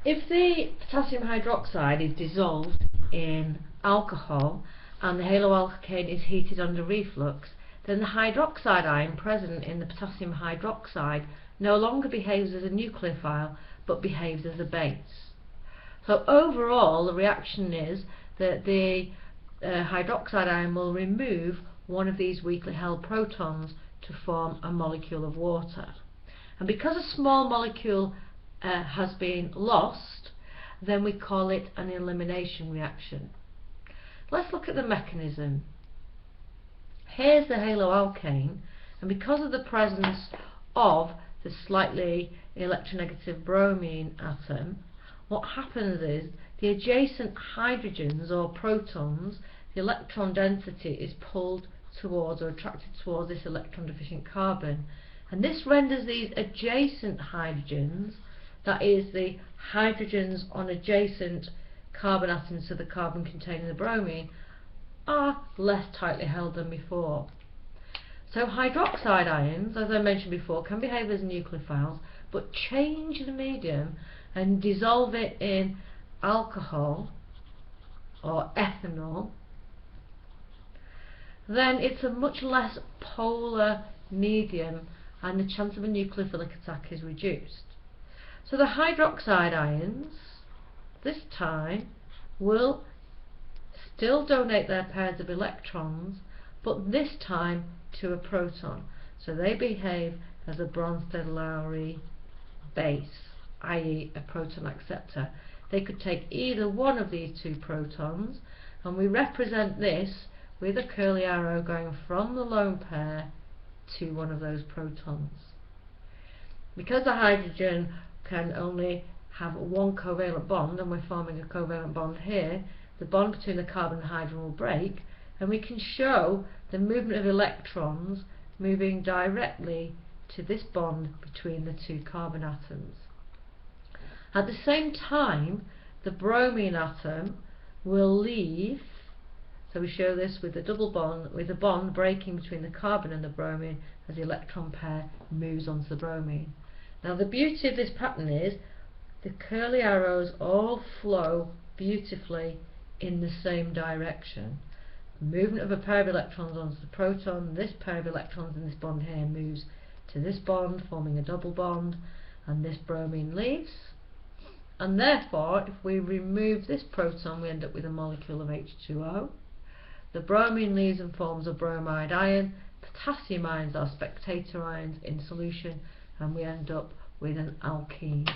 If the potassium hydroxide is dissolved in alcohol and the haloalkane is heated under reflux, then the hydroxide ion present in the potassium hydroxide no longer behaves as a nucleophile but behaves as a base. So overall the reaction is that the hydroxide ion will remove one of these weakly held protons to form a molecule of water. And because a small molecule has been lost, then we call it an elimination reaction. Let's look at the mechanism. Here's the haloalkane, and because of the presence of the slightly electronegative bromine atom, what happens is the adjacent hydrogens or protons, the electron density is pulled towards or attracted towards this electron deficient carbon, and this renders these adjacent hydrogens, that is the hydrogens on adjacent carbon atoms to the carbon containing the bromine, are less tightly held than before. So hydroxide ions, as I mentioned before, can behave as nucleophiles but change the medium and dissolve it in alcohol or ethanol, then it's a much less polar medium and the chance of a nucleophilic attack is reduced. So the hydroxide ions this time will still donate their pairs of electrons, but this time to a proton. So they behave as a Bronsted-Lowry base, i.e. a proton acceptor. They could take either one of these two protons, and we represent this with a curly arrow going from the lone pair to one of those protons. Because the hydrogen can only have one covalent bond, and we're forming a covalent bond here, the bond between the carbon and hydrogen will break, and we can show the movement of electrons moving directly to this bond between the two carbon atoms. At the same time, the bromine atom will leave, so we show this with a double bond, with a bond breaking between the carbon and the bromine as the electron pair moves onto the bromine. Now the beauty of this pattern is the curly arrows all flow beautifully in the same direction. The movement of a pair of electrons onto the proton, this pair of electrons in this bond here moves to this bond, forming a double bond, and this bromine leaves. And therefore, if we remove this proton, we end up with a molecule of H2O. The bromine leaves and forms a bromide ion. Potassium ions are spectator ions in solution, and we end up with an alkene.